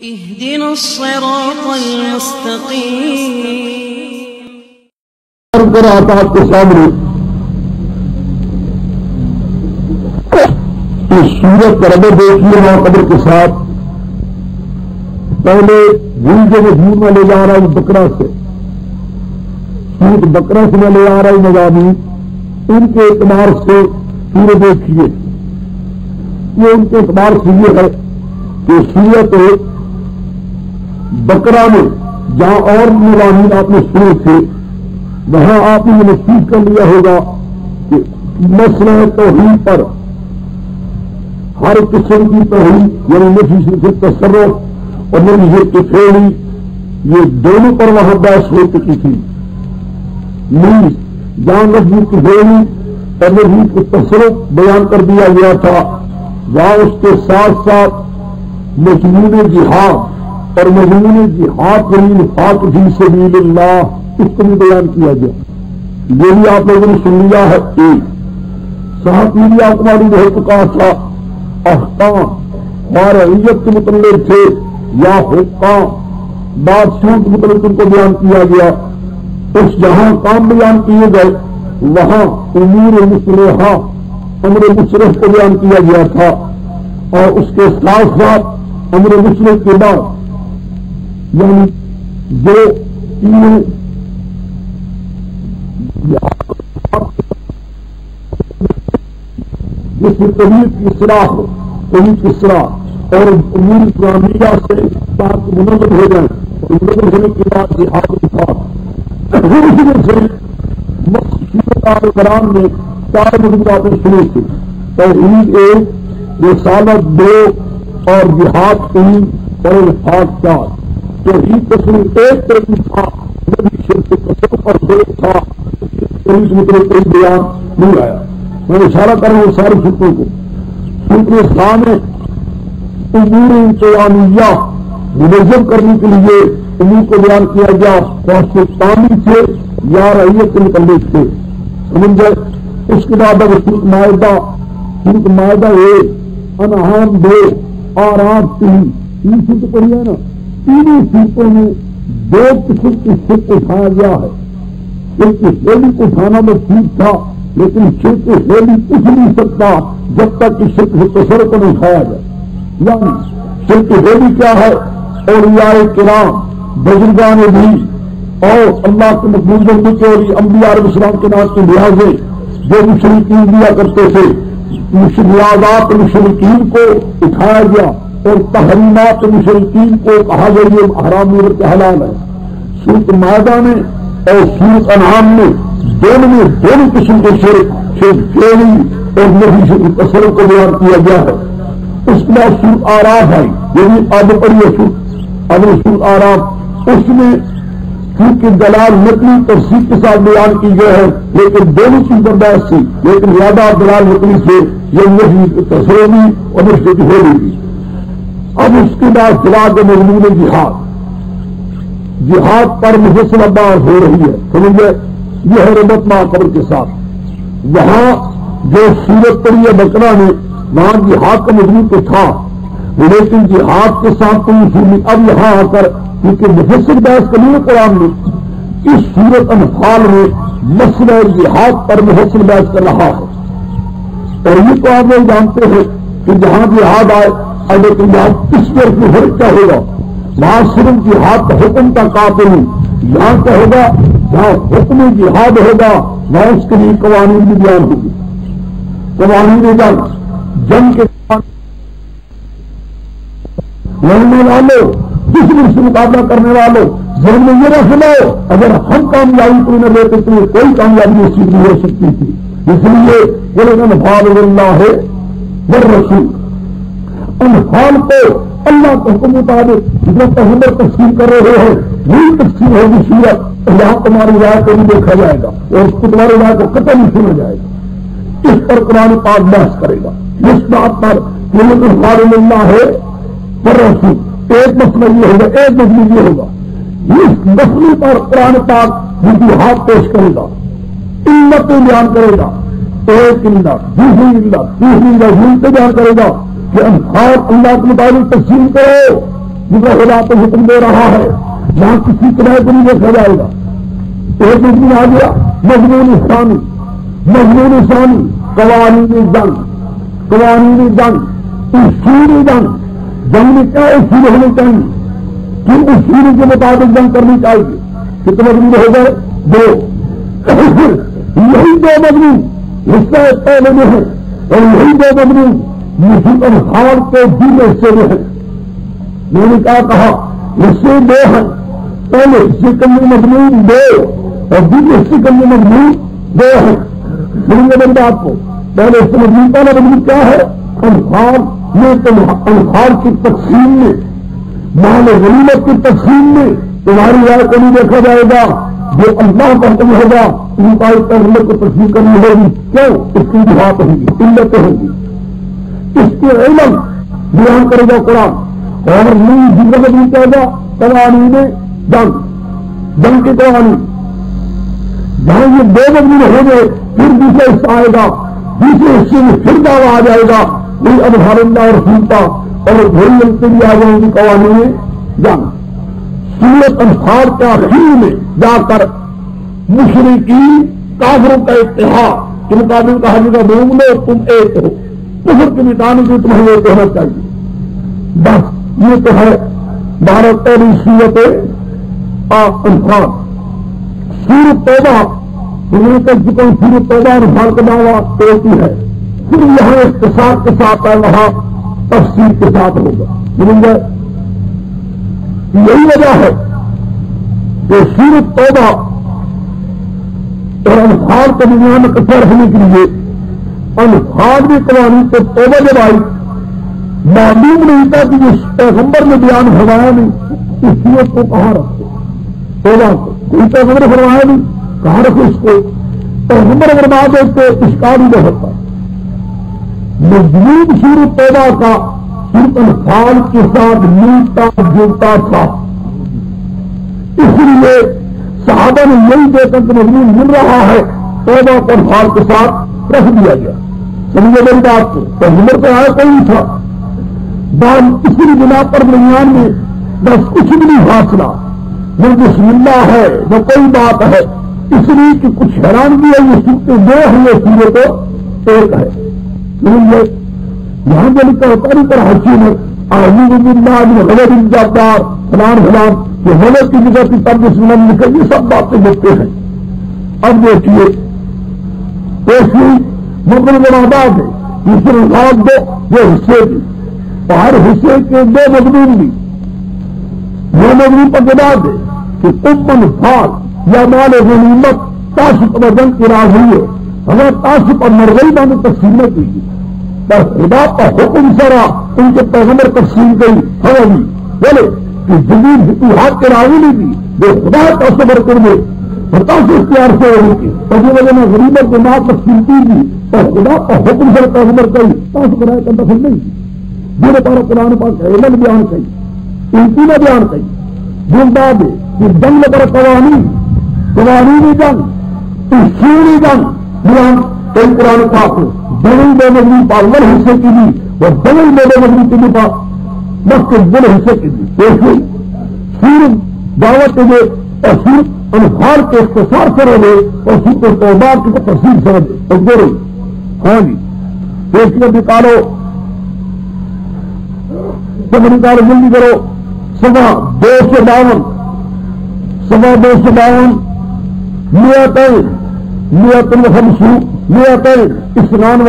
اهدنا الصراط المستقيم آپ کے سامنے اس سورت کا ربط دیکھیے ماقبل کے ساتھ. پہلے دل کے مجموع میں لے جا رہا ہوں بکرا سے، سورت بکرا سے میں لے آ رہا ہوں مضامین. ان کے اعتبار سے سورت دیکھیے، یہ ان کے اعتبار سے یہ ہے کہ سورت بکرا میں جہاں اور مضامین آپ نے سنے تھے وہاں آپ نے محسوس کر لیا ہوگا کہ مسئلہ توحید پر ہر قسم کی توحید یعنی نفی سے تصرف اور نفی کی فعلی یہ دونوں پر وہاں بحث ہو چکی تھی. نہیں جہاں نفی کی فعلی اور نفی کی تصرف بیان کر دیا گیا تھا وہاں اس کے ساتھ ساتھ مضمون جہاد اور مضمون جہاد الانفال فی سبیل اللہ اس کو بھی بیان کیا گیا. یہ بھی آپ لوگوں نے سن لیا ہے. ایک صاحب بھی آپ کو معلوم ہو چکا تھا احکام رعیت کے متعلق تھے یا حکام بادشاہ کے متعلق ان کو بیان کیا گیا. اس جہاں کام بیان کیے گئے وہاں امور مصلحہ امر مصرف کو بیان کیا گیا تھا اور اس کے ساتھ ساتھ امر مصرف کے بعد یعنی جو تینوں جس میں طبیعت کی اصلاح ہو، طبیعت کی اصلاح اور امور اسلامیہ سے بات منظم ہو جائے اور منظم ہونے کے بعد جہاد کے ساتھ غلام میں 4 مضمونات سنے تھے. توحید 1، رسالت 2 اور جہاد 3 اور الفاظ 4. توحید تصویر 1 طرف تھا نبی شرک تصوف پر 2 تھا اس مطلب کوئی بیان نہیں آیا. میں اشارہ کر رہا ہوں ساری فکروں کو. فکر اسلام میں امور انتظامیہ منظم کرنے کے لیے امور کو بیان کیا گیا. پاکستانی تھے یا رعیت کے متعلق تھے سمجھ گئے. اس کے بعد اگر سورۃ معاہدہ 1، انعام 2، اعراف 3 سورت پڑھی ہے نا. تینوں سورتوں میں 2 قسم کی شرک اٹھایا گیا ہے. شرک فعلی کو اٹھانا میں ٹھیک تھا لیکن شرک فعلی اٹھ نہیں سکتا جب تک کہ شرک تصرف کو نہیں اٹھایا جائے. یعنی شرک فعلی کیا ہے؟ اولیاء کرام بزرگان بھی اور اللہ کے مقبول بندے کے اور انبیاء علیہ السلام کے نام کے لحاظے جو مشرکین دیا کرتے تھے مشرکات مشرکین کو اٹھایا گیا اور تحریمات مشرکین کو کہا گیا یہ حرام کے حلال ہے. سورۃ معاہدہ میں اور سورۃ انعام میں دونوں قسم کے شرک فعلی اور نفی شرک تصرف کو بیان کیا گیا ہے. اس کے بعد سورۃ الاعراف ہے یعنی آب پڑھیے سورۃ الاعراف. اس میں کیونکہ دلال نقلی تفسیر کے ساتھ بیان کی گئے ہے لیکن دونوں چیز برداشت تھی لیکن زیادہ دلال نقلی سے یہ نفی تصرفی اور نفی کی فعلی بھی. اب اس کے بعد فلاح کے مضمون جہاد پر مفصل بات ہو رہی ہے سمجھے. یہ ہے ربط ماقبل کے ساتھ. وہاں جو سورت پڑھی ہے بکرا میں وہاں جہاد کا مضمون تو تھا لیکن جہاد کے ساتھ کوئی اصول نہیں. اب یہاں آ کر کیونکہ مفصل بحث کرنی ہے قرآن میں اس سورت انفال میں مسئلہ جہاد پر مفصل بحث کر رہا ہے. اور یہ تو آپ لوگ جانتے ہیں کہ جہاں جہاد آئے لیکن یہاں اس پر کی فرق کیا ہوگا. وہاں صرف جہاد کا حکم کا قاتل نہیں. یہاں کیا ہوگا جہاں حکم جہاد ہوگا وہاں اس کے لیے قوانین بھی بیان ہوگی. قوانین جنگ کے لڑنے والوں دشمن سے مقابلہ کرنے والوں ذہن میں یہ رکھ لو اگر ہم کامیابی کو نہ لیتے تو کوئی کامیابی اس چیز نہیں ہو سکتی تھی. اس لیے الانفال اللہ والرسول انفال کو اللہ کے حکم مطابق جو پیغمبر تفسیر کر رہے ہیں وہی تفسیر ہوگی سورت. یہاں تمہاری رائے کو نہیں دیکھا جائے گا اور اس کو تمہاری رائے کو قطعی نہیں سنا جائے گا. اس پر قرآن پاک بحث کرے گا. اس بات پر الانفال اللہ ہے والرسول ایک مسئلہ یہ ہوگا ایک مسئلہ یہ ہوگا. اس مسئلے پر قرآن پاک وجوہات پیش کرے گا علت بیان کرے گا. ایک علت دوسری علت تیسری علت بیان کرے گا کہ انفال اللہ کے مطابق تقسیم کرو جس کا خدا کو حکم دے رہا ہے، جہاں کسی طرح کو نہیں دیکھا جائے گا. ایک مضمون آ گیا مضمون ثانی، مضمون ثانی قوانین جنگ، قوانین جنگ، اصول جنگ. جنگ میں کیا اصول ہونے چاہیے، کن اصول کے مطابق جنگ کرنی چاہیے. کتنے مضمون ہو گئے؟ 2. یہی 2 مضمون حصہ پہلے میں ہے، اور یہی 2 مضمون مسلم حال کے دل حصے میں ہے. میں نے کیا کہا؟ حصے 2 ہیں. پہلے حصے کے اندر مضمون 2 اور دوسرے حصے کے اندر مضمون 2 ہیں. سنیں گے میری بات کو. پہلے اس مضمون کا مضمون کیا ہے؟ انفال میں انفال کی تقسیم میں، مال غنیمت کی تقسیم میں تمہاری رائے کو نہیں دیکھا جائے گا. جو اللہ کا حکم ہوگا ان کا پیغمبر کو تسلیم کرنی ہوگی. کیوں؟ اس کی بات ہوگی، علتیں ہوں گی. اس کے علم بیان کرے گا قرآن. اور نہیں زندگی نہیں کہے گا قوانین جنگ، جنگ کے قوانین. جہاں یہ 2 مضمون ہو گئے پھر دوسرا حصہ آئے گا. دوسرے حصے میں پھر دعویٰ آ جائے گا وہی ابحار اللہ اور سنتا، اور وہی کے لیے آ جائیں گی قوانین جنگ. سورۃ انفال کے آخر میں جا کر مشرکین کافروں کا اتحاد کے مقابل کہا جائے گا روم لو تم ایک ہو، کفر کے مٹانے کے تمہیں ایک ہونا چاہیے. بس یہ تو ہے 12 پہلی سورت انفال. سورۃ توبہ دنیا کا جتنا سورۃ توبہ انفال کا دعویٰ ہوتی ہے، پھر یہاں اختصار کے ساتھ ہے، وہاں تفسیر کے ساتھ ہوگا. سمجھ گئے؟ یہی وجہ ہے کہ سورۃ توبہ اور انفال کے درمیان اکٹھا رکھنے کے لیے انفال میں قوانین کو توبہ جب آئی معلوم نہیں تھا کہ جس پیغمبر نے بیان فرمایا نہیں اس سورت کو کہاں رکھو. توبہ کو کوئی پیغمبر فرمایا نہیں، کہاں رکھو اس کو. پیغمبر فرما دیتے اشکال ہی نہیں ہوتا. مضمون سورۃ توبہ کا سورۃ انفال کے ساتھ ملتا جلتا تھا، اس لیے صحابہ نے یہی دیکھ کر مضمون مل رہا ہے توبہ کو انفال کے ساتھ رکھ دیا گیا. سمجھے میری بات کو؟ پیغمبر کا آیا کوئی تھا بات اسی بنا پر درمیان میں بس کچھ بھی نہیں فاصلہ، وہ بسم اللہ ہے وہ کوئی بات ہے. اس لیے کہ کچھ حیران بھی ہے یہ سورتیں 2 ہیں، یہ سورت 1 ہے. یہاں جو لکھا ہوتا نہیں پر حسین ہے اعوذ باللہ من غضب الجبار فلان فلان، یہ غلط کی جگہ کی تب بسم اللہ لکھے، یہ سب باتیں لکھتے ہیں. اب دیکھیے ایسی مغل مرادات ہے دوسرے انفال 2 یہ حصے کی، ہر حصے کے 2 مضمون بھی. یہ مضمون پر جواب ہے کہ تم انفال یا مال غنیمت تاسب اور جنگ کی راہ ہوئی ہے. ہمیں تاسب اور مرغئی میں تقسیم نہ کی پر خدا کا حکم سرا ان کے پیغمبر تقسیم گئی ہوگی. بولے کہ زمین فتوحات کے راوی نہیں دی جو خدا کا صبر کر دے بتا سے اختیار سے ہونے کی پہلی وجہ میں غریبوں کو نہ تقسیم کی گئی پر خدا کا حکم سر پیغمبر کئی تاث برائے کا دخل نہیں کی. میرے پارا قرآن پاک علم بیان کئی انتی نے بیان کئی جن بات ہے کہ جنگ پر قوانین جنگ اصولی جنگ بیان کئی قرآن پاک دلیل بے مضمون پاور حصے کی بھی اور دلیل بے مضمون کی بھی بس کے بڑے حصے کی بھی دیکھیے سورت دعوت کے لیے اور سورت انفال کے اختصار سے رہے اور سورت توبہ کی تفصیل سے رہے اور دے رہی. ہاں جی دیکھیے نکالو سب نکالو جلدی کرو. 252 اسنان و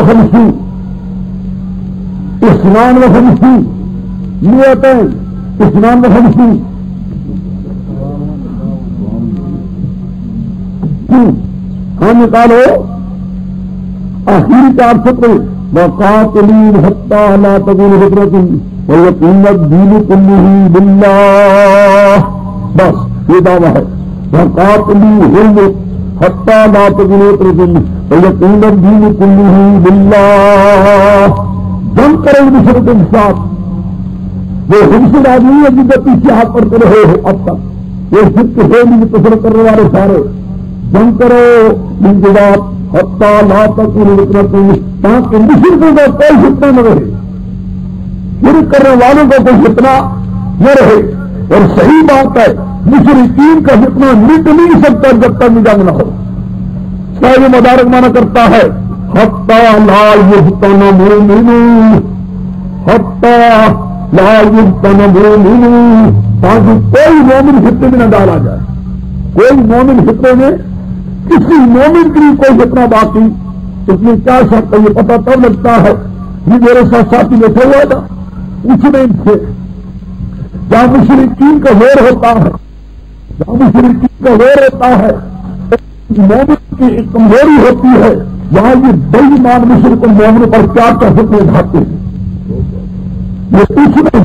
خمسون ہاں نکالو آخری 4 سطر وقاتلین حتی لا تکون فتنۃ ویکون الدین کلہ باللہ. بس یہ دعویٰ ہے وقاتلین حتی لا تکون فتنۃ ویکون الدین کلہ باللہ. جنگ کریں ایک دوسرے کے ساتھ. وہ ہم سے آدمی ہے جن کے پیچھے ہاتھ پڑتے رہے ہو اب تک وہ صرف ہولی کی تصور کرنے والے سارے جنگ کرو ان کے بعد حتی لا تکون فتنۃ تاکہ مشرکوں کا کوئی فتنہ نہ رہے. شرک کرنے والوں کا کوئی فتنہ یہ رہے. اور صحیح بات ہے مشرکین کا فتنہ مٹ نہیں سکتا جب تک جنگ نہ ہو. یہ مدارک مانا کرتا ہے حتی لا یفتن مومن، حتی لا یفتن مومن، تاکہ کوئی مومن فتنے میں نہ ڈالا جائے. کوئی مومن فتنے میں کسی مومن کے لیے کوئی فتنہ باقی. اس میں کیا شک ہے؟ یہ پتہ تب لگتا ہے. یہ میرے ساتھ ساتھی بیٹھے ہوا تھا اس میں سے جہاں مشرکین کا زور ہوتا ہے، جہاں مشرکین کا زور ہوتا ہے مومن کی ایک کمزوری ہوتی ہے، وہاں یہ بے ایمان مشرک مومن پر کیا کیا فتنے اٹھاتے ہیں. یہ کچھ نہیں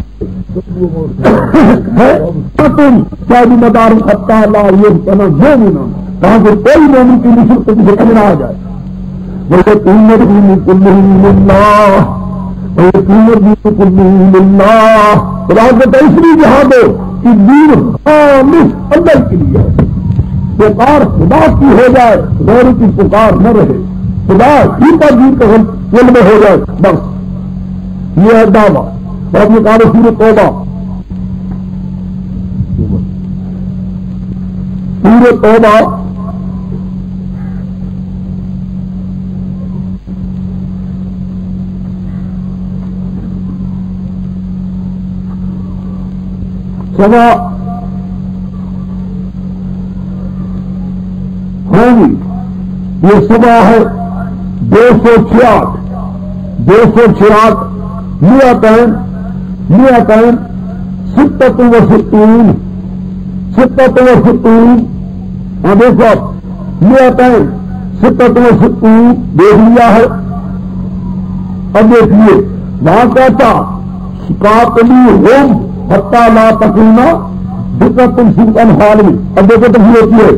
تم شادی مدار خطہ لا یہ کہنا جو منا کہاں سے کوئی مومن کی مشرک کو مجھے کمنا آ جائے. ویسے تم خدا کہتا اس لیے جہاں دو کہ دین خالص اللہ کے لیے پکار خدا کی ہو جائے، غیر کی پکار نہ رہے، خدا ہی کا دین کا علم ہو جائے بس. یہ ہے دعویٰ. اور اپنے کہا سورۃ توبہ، سورۃ توبہ سوا ہوگی. یہ سوا ہے 266 266 میاتین ستۃ و ستون ہاں دیکھو میاتین ستۃ و ستون دیکھ لیا ہے. اب دیکھیے وہاں کہتا قاتلی ہوم حتی لا تکونا دقت الانفال میں. اب دیکھو تو یہ ہوتی ہے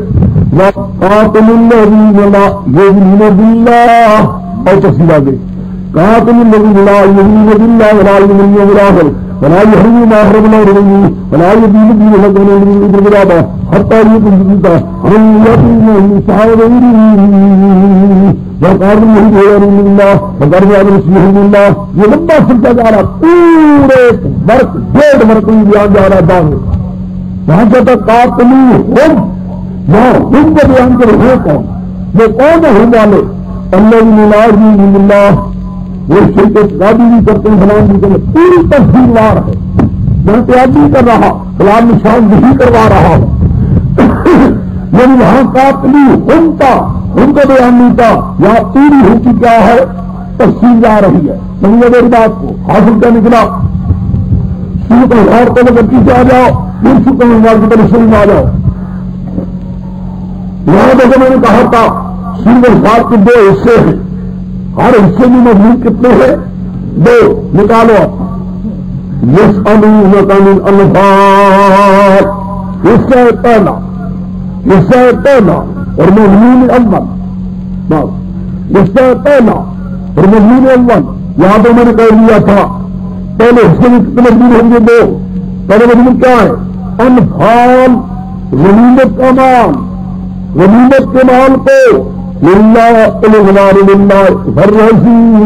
قاتل الذین لا یؤمنون باللہ اور تفسیر آگے قاتل الذین لا یؤمنون باللہ ولا یؤمنون بالآخرۃ ولا یحرمون ما حرم اللہ ورسولہ ولا یدینون دین الذین اوتوا الکتاب حتی یؤمنوا ان یقینوا صحابہ وقال اللہ وقال اللہ. یہ لمبا سلسلہ جا رہا، پورے برق 1.5 برق میں بیان جا رہا دان میں. وہاں کہتا قاتلی ہم، یہاں ہم کو بیان کر رہے کون؟ وہ کون ہے ہم والے؟ اللہ اللہ وہ شرک قادی بھی کرتے ہیں، فلان بھی کرتے ہیں. پوری تفصیل وار ہے. جہاں پیاد بھی کر رہا فلان نشان بھی کروا رہا ہوں. یعنی وہاں قاتلی ہم تھا، ان کو بیان نہیں تھا. یہاں پوری ہو کی کیا ہے تفصیل جا رہی ہے. سمجھے میری بات کو؟ حاصل کیا نکلا؟ سورۃ الانفال کو لے کر پیچھے آ جاؤ، پھر سورۃ الانفال کی طرف شروع میں آ جاؤ. یہاں دیکھو میں نے کہا تھا سورۃ الانفال کے 2 حصے ہیں. ہر حصے میں مضمون کتنے ہیں؟ 2. نکالو آپ. یسألونک عن الانفال حصہ پہلا، حصہ پہلا اور مضمون اول. بس حصہ پہلا اور مضمون اول. یہاں تو میں نے کہہ دیا تھا پہلے حصے میں کتنے مضمون ہوں گے؟ 2. پہلے مضمون کیا ہے؟ انفال، غنیمت کا مال. غنیمت کے مال کو للہ الغنار للہ والرسول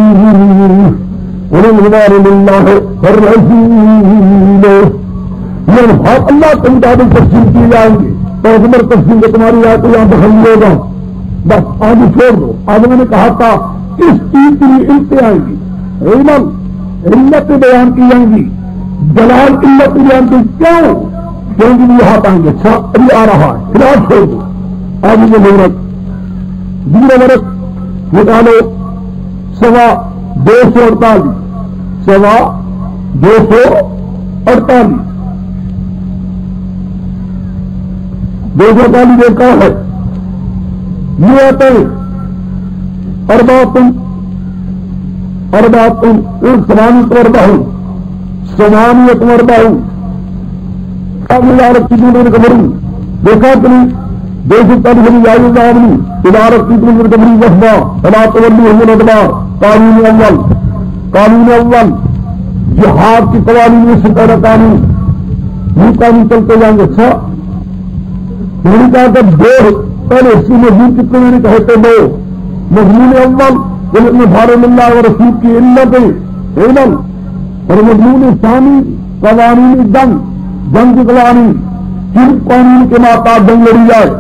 والغنار للہ والرسول. یہ انفال اللہ کے مطابق تقسیم کیے جائیں گے. پیغمبر تقسیم کو تمہاری رات کو یہاں دخل لے گا. بس آگے چھوڑ دو. آج میں نے کہا تھا اس چیز کے لیے علتیں آئیں گی، علت بیان کی جائیں گی، جلال علت بیان کی. کیوں؟ کیونکہ یہ ہاتھ آئیں گے. اچھا ابھی آ رہا ہے، پھر آپ چھوڑ دو. آج یہ محنت 0 برس نکالو. سوا 248 سوا 248 248 دیکھا ہے. یہ آتے ارباتن سمانیت اربعون سمانیت اربعون. اب مجارت کی دنیا کبری دیکھا کہ نہیں 240 جائز آدمی ادارت کی دنیا کبری وفدا فلا تولی ہم الادبار. قانون اول جہاد کی قوانین میں سے پہلا قانون یہ قانون چلتے جائیں گے. اچھا میں نے کہا کہ 2 پہلے اسی مضمون کتنے میں نے کہے تھے 2. مضمون اول الانفال اللہ و رسول کی علت علم اور مضمون ثانی قوانین دم جنگ کی قوانین، کن قانون کے ماتحت جنگ لڑی جائے.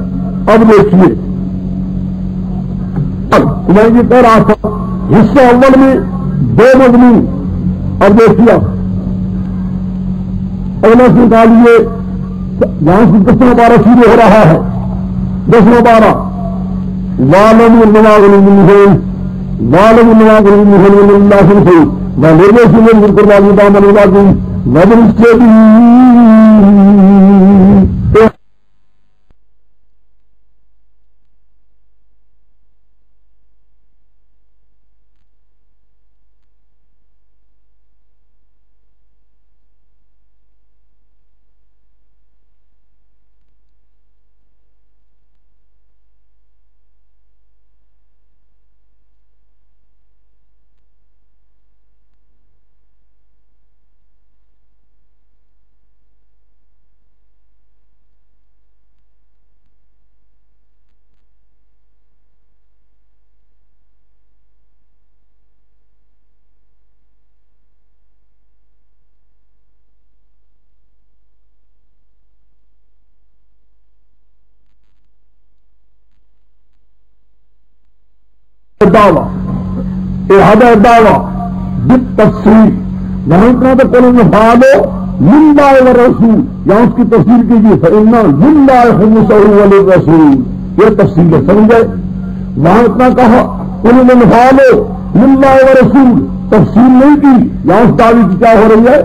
اب دیکھیے میں یہ کہہ رہا تھا حصہ اول میں 2 مضمون. اب دیکھیے اگلا سے نکالیے یہاں سے 10واں پارہ شروع ہو رہا ہے. 10واں پارہ غلام دعویٰ احادہ دعویٰ بالتفسیر. یہاں کا تو قول الانفال للہ والرسول، یہاں اس کی تفسیر کیجیے فإن للہ خمسہ وللرسول، یہ تفسیر ہے. سمجھے؟ وہاں اتنا کہا قول الانفال للہ والرسول، تفسیر نہیں کی. یہاں اس دعوی کی کیا ہو رہی ہے؟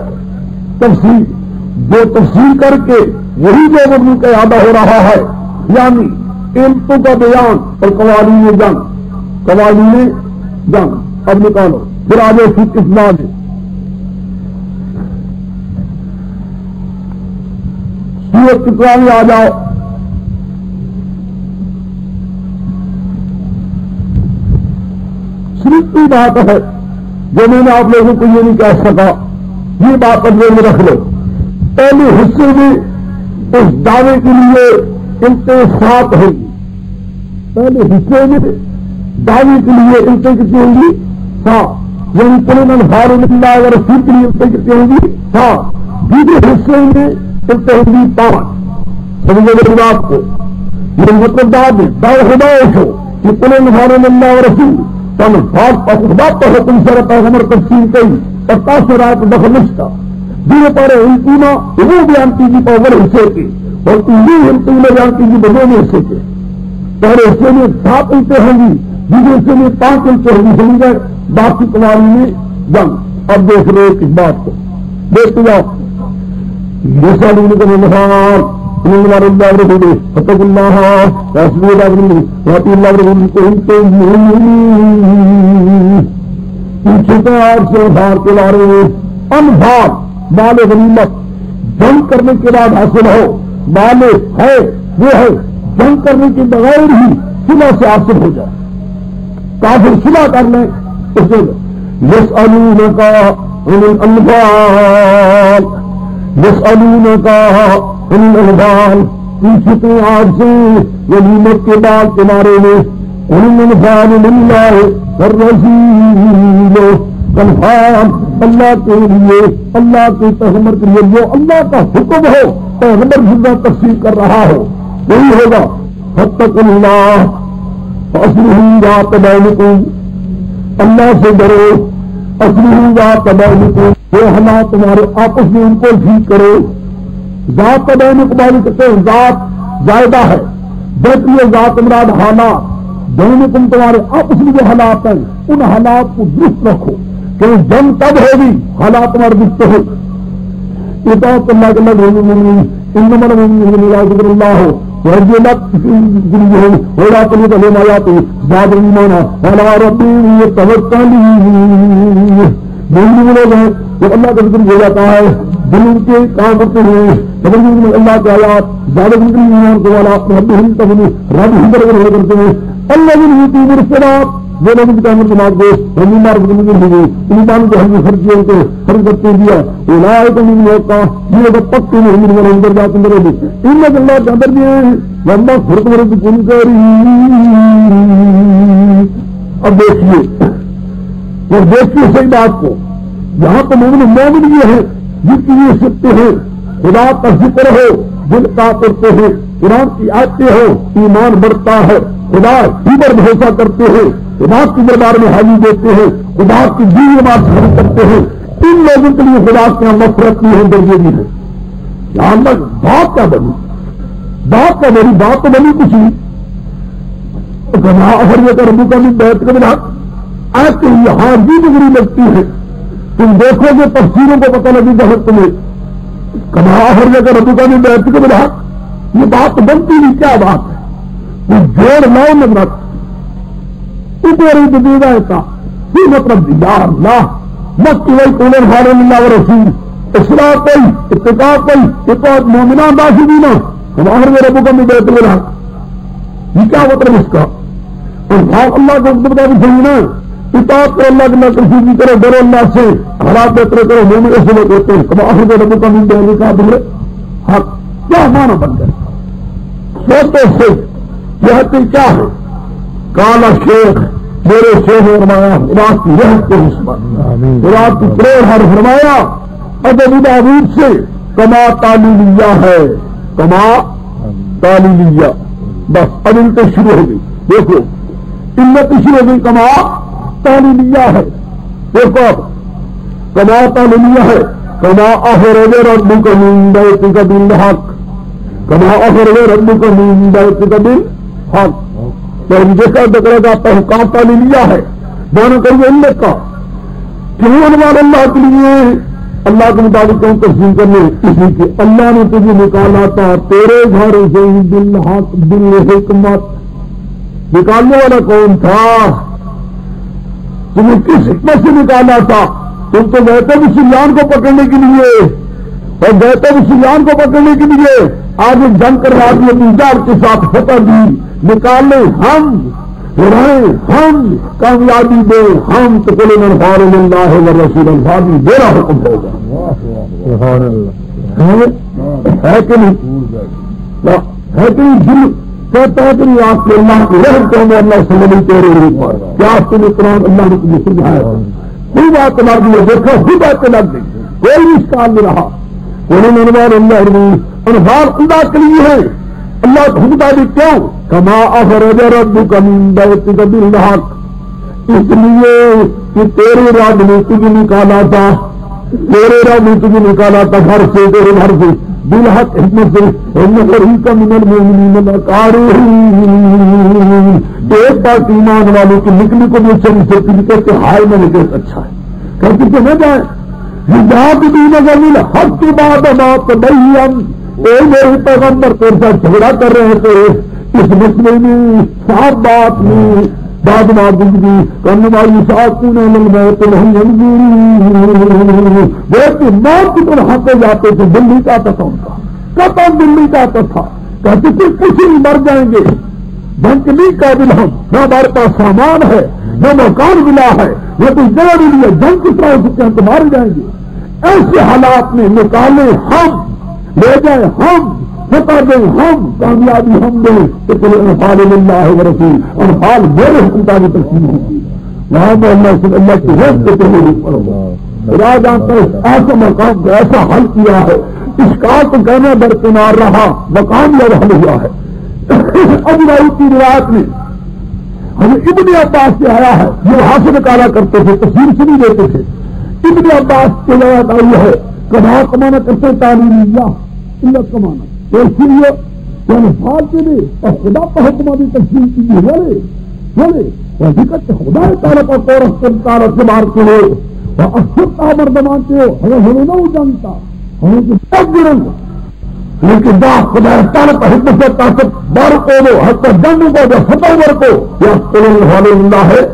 تفسیر. جو تفسیر کر کے وہی جو مضمون کا احاطہ ہو رہا ہے، یعنی علتوں کا بیان اور قوانین جنگ. قوانین جنگ اب نکالو. پھر آگے فقہ اسلام ہے. سورۃ کتنا میں آ جاؤ. صرف کی بات ہے جو میں نے آپ لوگوں کو یہ نہیں کہہ سکا، یہ بات اب میں رکھ لو. پہلے حصے میں اس دعوے کے لیے انتخاب ہے. پہلے حصے میں دعوے کے لیے انتے کتنی ہوں گی؟ 7. یعنی قول الانفال للہ ورسول کے لیے انتے کتنی ہوں گی؟ 7. دوسرے حصے میں انتے ہوں گی 5. سمجھے میری بات کو؟ یہ مطلب دعوے دعوے خدا ہو کہ قول الانفال للہ ورسول خدا پر حکم سر پیغمبر تفسیر کئی اور تاثرات دخل نشتا دیر پر انتینا وہ بیان کیجیے پاور حصے کے اور انہیں انتینا بیان کیجیے بدون حصے کے. پہلے حصے میں 7 انتے ہوں گی، دوسرے حصے میں 5 انتے ہوں گی. سمجھ گئے؟ باقی قوانین میں جنگ. اب دیکھ رہے اس بات کو دیکھتے جاؤ. یہ سال ان کے نظام فتح اللہ سے بھار کے بارے میں انفال مال غنیمت جنگ کرنے کے بعد حاصل ہو. مال ہے وہ ہے جنگ کرنے کے بغیر ہی صلح سے حاصل ہو جائے. کافر صلح کر لیں اسے یسألونک عن الانفال، یسألونک عن الانفال، پوچھتے آپ سے غنیمت کے بعد کے بارے میں. عن الانفال للہ والرسول، انفال اللہ کے لیے، اللہ کے پیغمبر کے لیے. جو اللہ کا حکم ہو پیغمبر زندہ تفسیر کر رہا ہو وہی ہوگا. فاتقوا اللہ فاصلحوا ذات بینکم، اللہ سے ڈرو. اصلحوا ذات بینکم، وہ حالات تمہارے آپس میں ان کو ٹھیک کرو. ذات بینکم والے کہتے ہیں ذات زائدہ ہے، جب یہ ذات مراد حالات. بینکم تمہارے آپس میں جو حالات ہیں ان حالات کو درست رکھو کہ جنگ تب ہوگی حالات تمہارے درست ہو. اطاعت اللہ کے اللہ انما المؤمنون ذکر اللہ ہو وجلت قلوبهم ولا تلد لهم آیات زاد ایمانا وعلی ربهم یتوکلون. مومن لوگ ہیں جب اللہ کا ذکر ہو جاتا ہے دل ان کے کام کرتے ہیں اللہ کے آیات زیادہ ایمان کو والا ربهم تقول رب ہی کرتے ہیں. الذين يؤتون الصلاة وہ لوگ کامل نماز کو بیمار ہوئے ایمان کو ہم نے خرچ کرتے دیا. اولئک هم المتقون، یہ لوگ پکے مومن والے اندر جاتے ہیں. ان میں اللہ کے اندر بھی اللہ فرق مرد کن کری. اب دیکھیے اور دیکھیے صحیح بات کو. یہاں تو مومن یہ ہے جن کی یہ سکتے ہیں خدا کا ذکر ہو، دل کا کرتے ہیں، قرآن کی آیتیں ہو، ایمان بڑھتا ہے، خدا ہی پر بھروسہ کرتے ہیں، خدا کے دربار میں حاضری دیتے ہیں، خدا کی دین بات حاضر کرتے ہیں، ان لوگوں کے لیے خدا کے یہاں مغفرت نہیں ہے، درجے بھی ہے. یہاں تک بات کیا بنی، بات کیا بنی، بات تو بنی کچھ نہیں. کہا اگر یہ کہ ربو کا بھی بیٹھ کے بنا آتے یہاں بھی ڈگری لگتی ہے، تم دیکھو گے تفسیروں کو پتہ لگے گا تمہیں. کہا اگر یہ کہ ربو کا بھی بیٹھ کے بنا یہ بات بنتی نہیں، کیا بات ہے؟ وہ جوڑ لاؤ نظر اوپر دے گا کا یہ مطلب یا اللہ مت وہی کولر فارے اللہ و رسول اصلاح کوئی اتقاء کوئی اتقاء مومنہ باسی دینا ہمارے میں ربو کا بھی بیٹھ کے بنا یہ کیا مطلب اس کا؟ اللہ کو بتا بھی چاہیے نا، اطاعت کرو اللہ کے ترفیقی کرو، ڈرو اللہ سے، حالات بہتر کرو، مومن ایسے لوگ ہوتے ہیں. کب آخر کے ربو کا بھی دینے کا تمہیں حق کیا مانا بن گیا؟ سوچتے سے کہتے کیا ہے؟ کالا شیخ میرے شیخ نے فرمایا رات کی رحمت کے نسبت رات کی پریر ہر فرمایا ادب داود سے کما تعلیلیہ ہے، کما تعلیلیہ. بس اب ان سے شروع ہو گئی. دیکھو علت شروع ہو گئی، کما تعلیلیہ ہے. دیکھو اب کما تعلیلیہ ہے، کما اخرج ربک من بیتک بالحق، کما اخرج ربک من بیتک بالحق. تو دیکھا ذکر کا تحقاق تعلیلیہ ہے، دونوں کریے علت کا. کیوں عنوان اللہ کے لیے اللہ کے مطابق کیوں تقسیم کرنے؟ اسی کے اللہ نے تجھے نکالا تھا تیرے گھر سے بالحق بالحکمت. نکالنے والا کون تھا؟ تمہیں کس حکمت سے نکالا تھا؟ تم تو گئے تھے مسلمان کو پکڑنے کے لیے، اور گئے تھے مسلمان کو پکڑنے کے لیے. آج ایک جنگ کروا دی اپنی جان کے ساتھ فتح دی، نکالنے ہم، لڑائیں ہم، کامیابی دے ہم. تو کل الانفال اللہ و رسول الانفال بھی میرا حکم ہوگا. ہے کہ نہیں؟ ہے کہ نہیں؟ دل کہتا ہے کہ آپ کے اللہ کی رحمت کو ہمیں اللہ سے ملی تیرے اوپر. کیا آپ کے قرآن اللہ نے تجھے سمجھایا؟ کوئی بات لگ گئی، دیکھو کوئی بات لگ گئی، کوئی بھی اس کام میں رہا. انہوں نے انفال اللہ کے لیے ہے. اللہ کو مطابق کیوں؟ کما اخرج ربک من بیتک بالحق، اس لیے کہ تیرے رب نے تجھے نکالا تھا، تیرے رب نے تجھے نکالا تھا گھر سے، تیرے گھر سے بالحق حکمت سے. کا من المؤمنین ایک بات ایمان والوں کی نکلی کو بھی چلی سے کہتے ہائے میں نکل اچھا ہے کہتے کہ نہ جائے جہاں بھی نظر مل حق کی بات بات نہیں. ہم میرے پیغمبر تیرے ساتھ جھگڑا کر رہے تھے اس مسئلے میں، صاف بات میں بات زندگی کرنے والی ساتھ موت نہیں وہ موت کی طرح ہاتھے جاتے تھے. دلی کا آتا تھا ان کا قطن دلی کا آتا تھا، کہتے تھے کچھ نہیں مر جائیں گے، بھنک نہیں قابل ہم، نہ ہمارے پاس سامان ہے، نہ مکان ملا ہے، نہ کوئی جگہ بھی نہیں ہے، جنگ کس طرح ہو سکتے ہیں تو مار جائیں گے. ایسے حالات میں نکالے ہم، لے جائیں ہم، فتح دیں ہم، کامیابی ہم دیں. تو چلے انفال اللہ و رسول انفال میرے حکمتا کی تقسیم ہوگی. وہاں میں اللہ سے اللہ کی رحمت کے تمہیں اوپر ہوگا. خدا جانتا ہے ایسا مقام کو ایسا حل کیا ہے، اس کا تو کہنا درکنار رہا، مقام یہ حل ہوا ہے. ابتدائی کی روایت میں ہمیں ابن عباس سے آیا ہے، یہ وہاں سے نکالا کرتے تھے، تفسیر سے نہیں دیتے تھے. ابن عباس کی روایت آئی ہے کما کمانا کرتے تعلیمیہ علت کمانا، تو اس لیے انفال کے لیے اور خدا کا حکم بھی تقسیم کیجیے. بولے حقیقت خدا تعالیٰ کا طور تعلق سے مار کے ہو اور اکثر کا مرد مانتے ہو، ہمیں نہ جانتا ہمیں بہت گرنگ، لیکن بات خدا تعالیٰ کا حکم سے طاقت بار کو دو حتی جنگوں کو جو فتح کو یا اللہ ہے.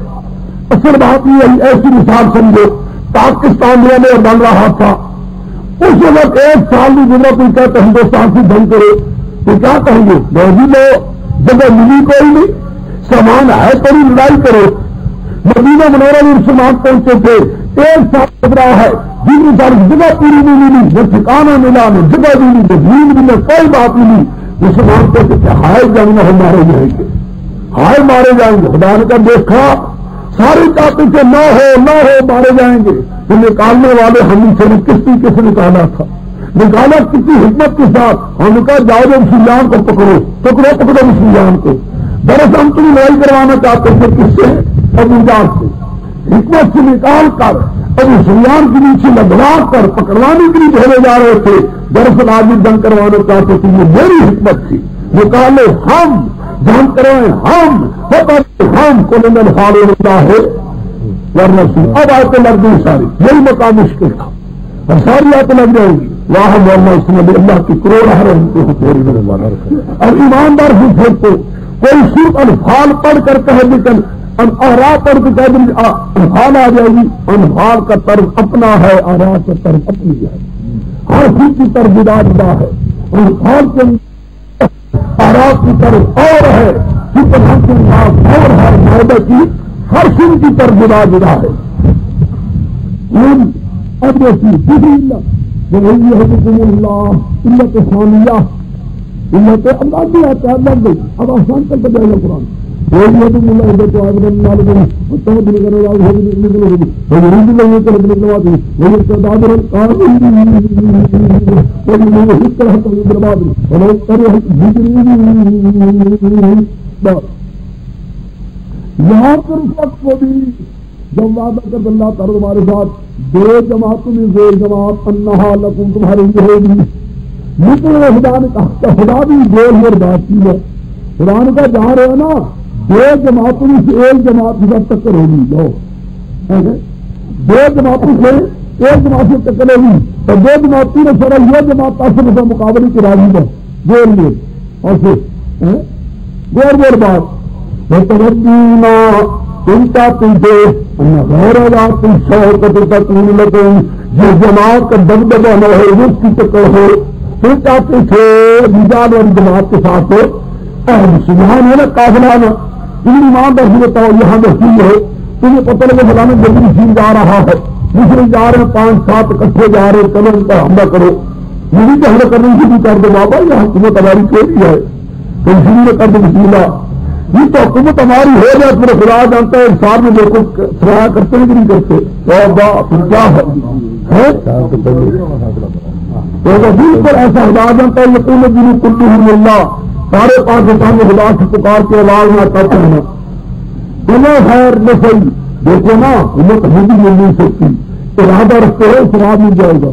اصل بات یہ ایسی مثال سمجھو پاکستان میں بن رہا تھا اس وقت 1 سال بھی گزرا، کوئی کہتا ہندوستان سے جنگ کرے تو کیا کہیں گے؟ موجود لو جگہ ملی کوئی نہیں، سامان ہے تھوڑی لڑائی کرو. مدینہ منورہ میں مسلمان پہنچے تھے، 1 سال گزرا ہے، جن سال جگہ پوری نہیں ملی، نہ ٹھکانا ملا، نہ جگہ بھی نہیں، نہ زمین بھی، نہ کوئی بات نہیں. مسلمان کہتے کہ ہائے جنگ میں ہم مارے جائیں گے، ہائے مارے جائیں گے. خدا نے کہا دیکھا ساری چاہتے تھے نہ ہو مارے جائیں گے. تو نکالنے والے ہم سے کس طریقے سے نکالا تھا. نکالا کتنی حکمت کے ساتھ. ہم نے کہا جاؤ مسلمان کو پکڑو مسلمان کو. دراصل ہم تمہیں لڑائی کروانا چاہتے تھے کس سے؟ ابو جہل سے. حکمت سے نکال کر ابو سفیان کے نیچے لگوا کر پکڑوانے کے لیے بھیجے جا رہے تھے. دراصل آدمی جنگ کروانا چاہتے تھے. یہ میری حکمت تھی. نکالے ہم جنگ کروائیں ہم کو الانفال ہوتا ہے ورنہ سن. اب آتے لگ گئی ساری. یہی مقام مشکل تھا اور ساری آتے لگ جائیں گی. واہ ورنہ اس میں اللہ کی کروڑ اور ایماندار سے پھر تو کوئی صرف انفال پڑھ کر کہے لیکن الاعراف پڑھ کے کہہ دیں انفال آ جائے گی. انفال کا طرز اپنا ہے, اعراف کا طرز اپنی ہے. ہر چیز کی طرز جدا جدا ہے. انفال کے اعراف کی طرز اور ہے, اور ہے معاہدہ کی ہر چیز کی طرز جدا جدا ہے. اب اللہ علت ثانیہ علت اللہ بھی آتا ہے. لگ گئی اب آسان کر کے جائے گا قرآن. یہاں پر اس وقت کو بھی جب وعدہ کر اللہ تعالیٰ تمہارے ساتھ دو جماعتوں میں زور جماعت انہا لکم تمہارے لیے ہوگی. لیکن خدا نے کہا خدا بھی دو اور بات کی ہے. خدا نے کہا جہاں رہے نا دو جماعتوں میں سے ایک جماعت کی ٹکر ہوگی. دو جماعتوں سے ایک جماعت سے ٹکر ہوگی تو دو جماعتوں نے سر یہ جماعت آسر سے مقابلے کی راضی ہے گور میں اور پھر گور بات تم چاہتے تھے غیر تم شوقت تکون لگے یہ جماعت کا دبدبہ نہ ہو اس کی ٹکر ہو. تم چاہتے تھے رجال اور جماعت کے ساتھ مسلمان ہے نا کافلانا تم ایمان در بتاؤ یہاں دخیل ہے. تمہیں پتہ لگے فلانا جلدی سین جا رہا ہے دوسرے جا رہے ہیں 5-7 اکٹھے جا رہے ہیں چلو ان پر حملہ کرو. مجھے تو حملہ کرنے کی بھی کر دو بابا یہ حکومت ہماری کوئی ہے تو اسی لیے کر دو بسم اللہ. یہ تو حکومت ہماری ہو جائے میرے خدا جانتا ہے انسان میں لوگوں کو سرایا کرتے ہیں کہ نہیں کرتے کیا ہے پر ایسا خدا جانتا ہے یقین دین کلو اللہ سارے پاکستان میں خدا سے پکار کے آواز نہ کرتے ہیں. چلو خیر نہ صحیح دیکھو نا حکومت ہمیں بھی مل نہیں سکتی. ارادہ رکھتے ہو شراب مل جائے گا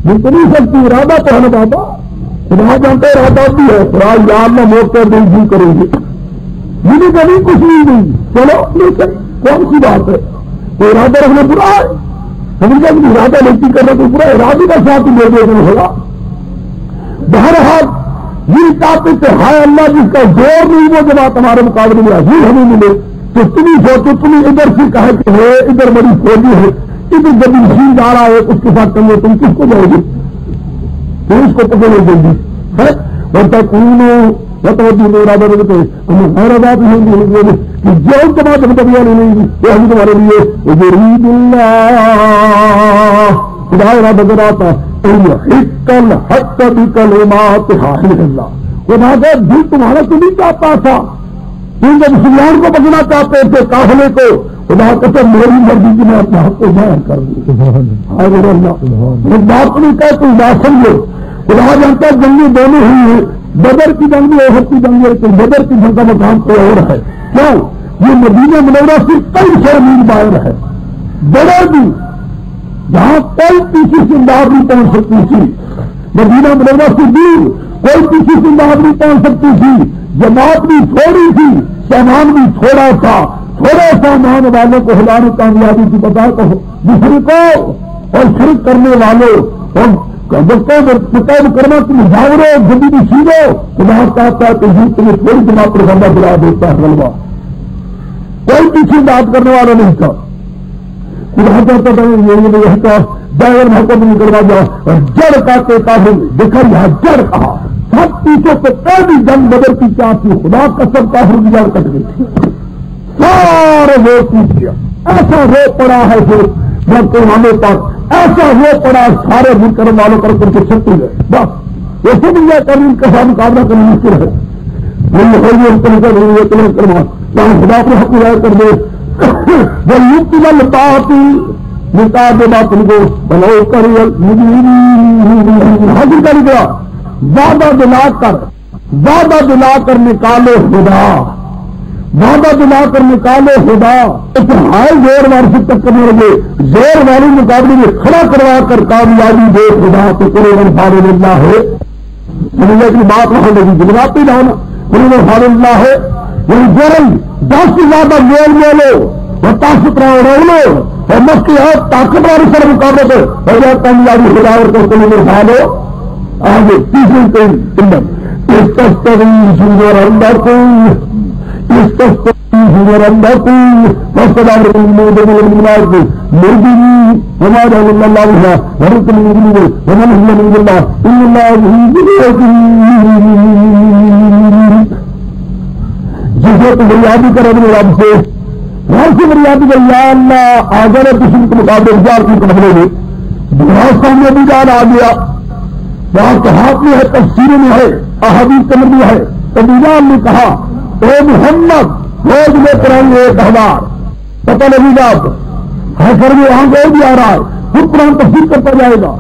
مل تو نہیں سکتی. ارادہ تو ہے نا بابا خدا جانتا ہے ارادہ بھی ہے. خدا یاد نہ موقع دیں جی کریں گے مجھے کبھی کچھ نہیں. چلو لیکن کون سی بات ہے تو ارادہ رکھنا برا ہے. ہم کیا ارادہ لیتی کرنا تو برا ارادے کا ساتھ ہی لے دینا ہوگا. بہرحال یہ چاہتے تھے ہائے اللہ جس کا زور نہیں وہ جماعت ہمارے مقابلے میں حاضر ہمیں ملے تو تمہیں سوچو تمہیں ادھر سے کہے کہ ہے ادھر بڑی فوجی ہے ادھر جب مشین جا رہا ہے اس کے ساتھ کریں تم کس کو جاؤ گے تو اس کو پکڑے دیں گی بولتا کون ارادہ رکھتے ہمیں غیر آباد نہیں کہ جو جماعت مطلب نہیں وہ ہم تمہارے لیے غریب اللہ خدا ارادہ کراتا کلمات حاصل اللہ. خدا کا دل تمہارا تو نہیں چاہتا تھا تم جب مسلمان کو پکڑنا چاہتے تھے قافلے کو خدا کہتے میری مرضی کی میں اپنے حق کو ظاہر کر دوں. بات نہیں کہ تم بات سمجھو. خدا جانتا ہے جنگیں دونوں ہوئی ہیں. بدر کی جنگ میں احد کی جنگ ہے بدر کی جنگ کا مقام کوئی اور ہے. کیوں یہ مدینہ منورہ سے کئی سو میل باہر ہے. بڑا بھی جہاں کوئی پیچھے سے امداد نہیں پہنچ سکتی تھی. مدینہ منورہ سے دور کوئی پیچھے سے امداد نہیں پہنچ سکتی تھی. جماعت بھی تھوڑی تھی سامان بھی تھوڑا تھا. تھوڑا سامان والوں کو ہلانے کامیابی کی بتا دوسرے کو اور شرک کرنے والوں اور کرنا تم جاگرو گندی بھی سیدھو. خدا چاہتا ہے کہ تمہیں تھوڑی جماعت پر بندہ بلا دیتا ہے غلبہ. کوئی پیچھے بات کرنے والا نہیں تھا. خدا چاہتا تھا یہ کا ڈائر محکم نکلوا جا جڑ کا دیکھا یہاں جڑ کہا سب پیچھے تو پہلی جنگ بدر کی کیا تھی. خدا کا سب کافر کی جڑ کٹ گئی تھی. سارے وہ پیچھ گیا ایسا رو پڑا ہے پھر جب پیمانے پر ایسا رو پڑا سارے مل کر والوں کر کے چھٹی گئے. بس یہ سب یہ کر ان کے ساتھ مقابلہ کرنا مشکل ہے. خدا اپنے حق ظاہر کر دے. وہ یوتی والتا نکاح کے بعد تم کو بنو کر حاضر کر دیا، وعدہ دلا کر نکالو خدا، وعدہ دلا کر نکالو خدا، ہائے زور وار سے تک کرنے لگے، زور والے مقابلے میں کھڑا کروا کر کامیابی دے خدا تو الانفال اللہ ہے. سمجھے کہ بات وہاں لگی جنگاتی لانا الانفال اللہ ہے، یعنی جرم 10 سے زیادہ میل لو اور طاقت رہو لو اور مستی ہے طاقت والے سر مقابلے پہ ہو جائے کامیابی خدا اور تو الانفال ہو. آگے تیسری اس تستغیثون ربکم استغفروا ربکم واستغفروا للمؤمنات مردنی وما جعل الله بها ورسل المؤمنين ومن هم من الله ان الله جسے تو بریادی کرے اپنے رب سے بریادی کر یا اللہ آگر کسی کے مقابلے اجار کی قبلے میں بہت سامنے بھی جان آ گیا، وہاں کہات میں ہے، تفسیر میں ہے، احادیث کے میں ہے. تبیان نے کہا اے محمد روز میں قرآن 1000 پتہ لگے گا، حشر میں وہاں کو بھی آ رہا ہے، خود قرآن تفسیر کرتا جائے گا.